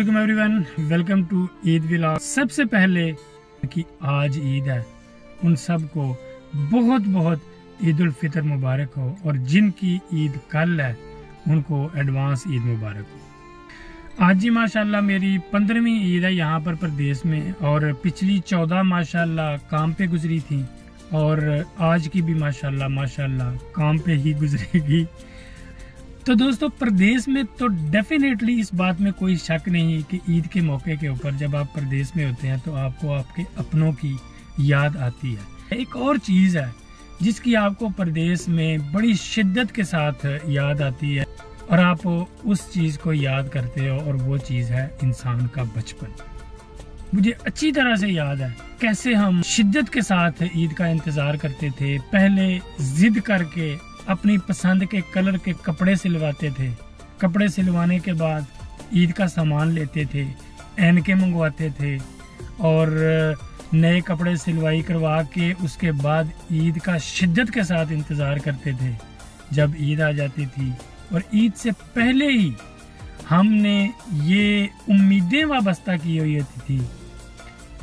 अस्सलामुअलैकुम everyone, welcome to Eid vlog. सबसे पहले कि आज ईद है, उन सब को बहुत बहुत ईद उल फितर मुबारक हो, और जिनकी ईद कल है उनको एडवांस ईद मुबारक हो। आज जी माशाल्लाह मेरी 15वीं ईद है यहाँ पर प्रदेश में, और पिछली 14 माशाल्लाह काम पे गुजरी थी, और आज की भी माशाल्लाह काम पे ही गुजरेगी। तो दोस्तों, प्रदेश में तो डेफिनेटली इस बात में कोई शक नहीं कि ईद के मौके के ऊपर जब आप प्रदेश में होते हैं तो आपको आपके अपनों की याद आती है। एक और चीज़ है जिसकी आपको प्रदेश में बड़ी शिद्दत के साथ याद आती है, और आप उस चीज़ को याद करते हो, और वो चीज़ है इंसान का बचपन। मुझे अच्छी तरह से याद है कैसे हम शिद्दत के साथ ईद का इंतज़ार करते थे। पहले जिद करके अपनी पसंद के कलर के कपड़े सिलवाते थे, कपड़े सिलवाने के बाद ईद का सामान लेते थे, ऐनकें मंगवाते थे, और नए कपड़े सिलवाई करवा के उसके बाद ईद का शिद्दत के साथ इंतज़ार करते थे जब ईद आ जाती थी। और ईद से पहले ही हमने ये उम्मीदें वाबस्ता की हुई होती थी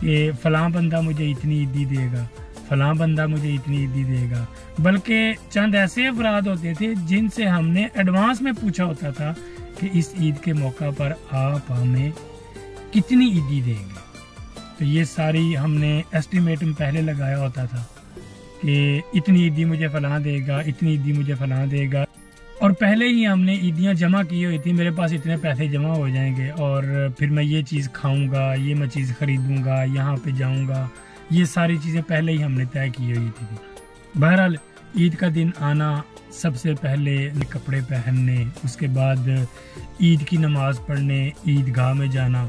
कि फ़लाँ बंदा मुझे इतनी ईदी देगा, फ़लाँ बंदा मुझे इतनी ईदी देगा। बल्कि चंद ऐसे अफराद होते थे जिनसे हमने एडवांस में पूछा होता था कि इस ईद के मौका पर आप हमें कितनी ईदी देंगे। तो ये सारी हमने एस्टिमेट में पहले लगाया होता था कि इतनी ईदी मुझे फ़लाँ देगा, इतनी ईदी मुझे फ़लाँ देगा, और पहले ही हमने ईदियाँ जमा की हुई थी। मेरे पास इतने पैसे जमा हो जाएंगे और फिर मैं ये चीज़ खाऊंगा, ये मैं चीज़ ख़रीदूँगा, यहाँ पे जाऊँगा। ये सारी चीज़ें पहले ही हमने तय की हुई थी। बहरहाल ईद का दिन आना, सबसे पहले कपड़े पहनने, उसके बाद ईद की नमाज़ पढ़ने, ईदगाह में जाना,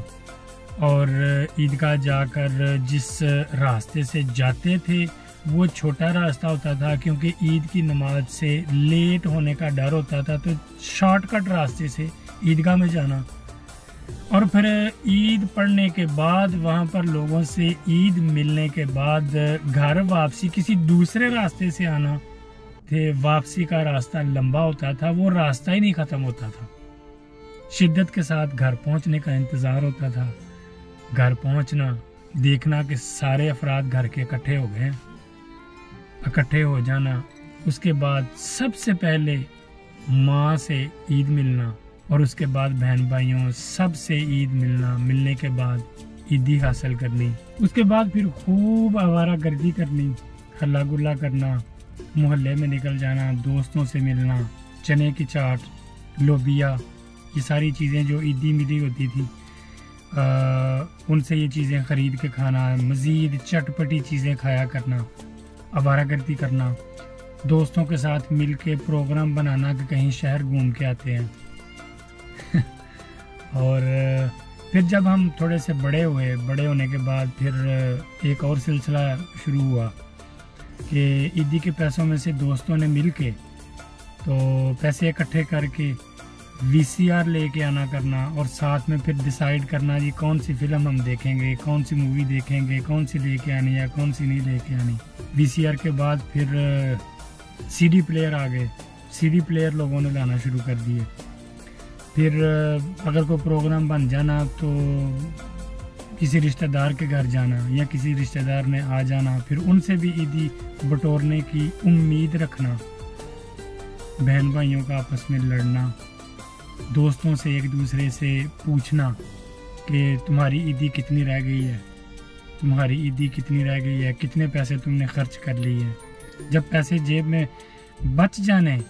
और ईदगाह जाकर जिस रास्ते से जाते थे वो छोटा रास्ता होता था, क्योंकि ईद की नमाज से लेट होने का डर होता था, तो शॉर्टकट रास्ते से ईदगाह में जाना, और फिर ईद पढ़ने के बाद वहाँ पर लोगों से ईद मिलने के बाद घर वापसी किसी दूसरे रास्ते से आना थे। वापसी का रास्ता लंबा होता था, वो रास्ता ही नहीं ख़त्म होता था। शिद्दत के साथ घर पहुँचने का इंतज़ार होता था। घर पहुँचना, देखना कि सारे अफराद घर के इकट्ठे हो गए, इकट्ठे हो जाना, उसके बाद सबसे पहले माँ से ईद मिलना, और उसके बाद बहन भाइयों सब से ईद मिलना, मिलने के बाद ईदी हासिल करनी, उसके बाद फिर खूब आवारा गर्दी करनी, हल्ला गुल्ला करना, मोहल्ले में निकल जाना, दोस्तों से मिलना, चने की चाट, लोबिया, ये सारी चीज़ें जो ईदी मिली होती थी उनसे ये चीज़ें ख़रीद के खाना, मज़ीद चटपटी चीज़ें खाया करना, आवारा गर्दी करना, दोस्तों के साथ मिल के प्रोग्राम बनाना कि कहीं शहर घूम के आते हैं। और फिर जब हम थोड़े से बड़े हुए, बड़े होने के बाद फिर एक और सिलसिला शुरू हुआ कि ईदी के पैसों में से दोस्तों ने मिल के तो पैसे इकट्ठे करके VCR लेके आना करना, और साथ में फिर डिसाइड करना जी कौन सी फ़िल्म हम देखेंगे, कौन सी मूवी देखेंगे, कौन सी लेके आनी या कौन सी नहीं लेके आनी। VCR के बाद फिर CD प्लेयर आ गए, CD प्लेयर लोगों ने लाना शुरू कर दिए। फिर अगर कोई प्रोग्राम बन जाना तो किसी रिश्तेदार के घर जाना, या किसी रिश्तेदार ने आ जाना, फिर उनसे भी ईदी बटोरने की उम्मीद रखना, बहन भाइयों का आपस में लड़ना, दोस्तों से एक दूसरे से पूछना कि तुम्हारी ईदी कितनी रह गई है, तुम्हारी ईदी कितनी रह गई है, कितने पैसे तुमने खर्च कर लिए हैं। जब पैसे जेब में बच जाने,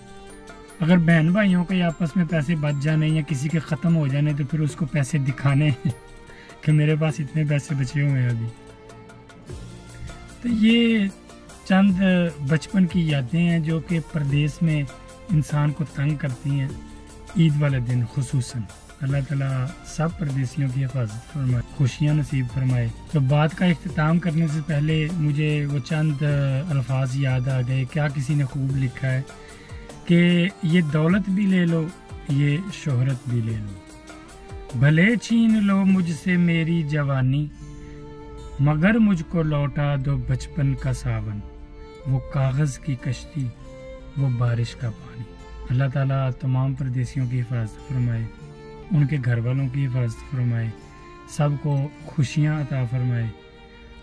अगर बहन भाइयों के आपस में पैसे बच जाने या किसी के ख़त्म हो जाने, तो फिर उसको पैसे दिखाने कि मेरे पास इतने पैसे बचे हुए हैं अभी। तो ये चंद बचपन की यादें हैं जो कि प्रदेश में इंसान को तंग करती हैं ईद वाले दिन खुसूसन। अल्लाह ताला सब परदेसियों की हिफाजत फरमाए, खुशियाँ नसीब फरमाए। तो बात का इख्तिताम करने से पहले मुझे वो चंद अल्फाज याद आ गए। क्या किसी ने खूब लिखा है कि ये दौलत भी ले लो, ये शोहरत भी ले लो, भले छीन लो मुझसे मेरी जवानी, मगर मुझको लौटा दो बचपन का सावन, वो कागज़ की कश्ती, वो बारिश का पानी। अल्लाह ताला तमाम परदेसियों की हिफाजत फरमाए। ان کے گھر والوں کی حفاظت فرمائے، سب کو خوشیاں عطا فرمائے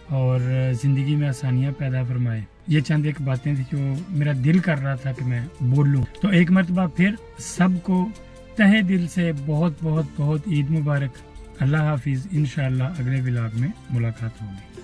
اور زندگی میں آسانیاں پیدا فرمائے۔ یہ چند ایک باتیں تھیں جو میرا دل کر رہا تھا کہ میں بولوں۔ تو ایک مرتبہ پھر سب کو تہہ دل سے بہت بہت بہت عید مبارک۔ اللہ حافظ، انشاءاللہ اگلے ولاگ میں ملاقات ہوگی۔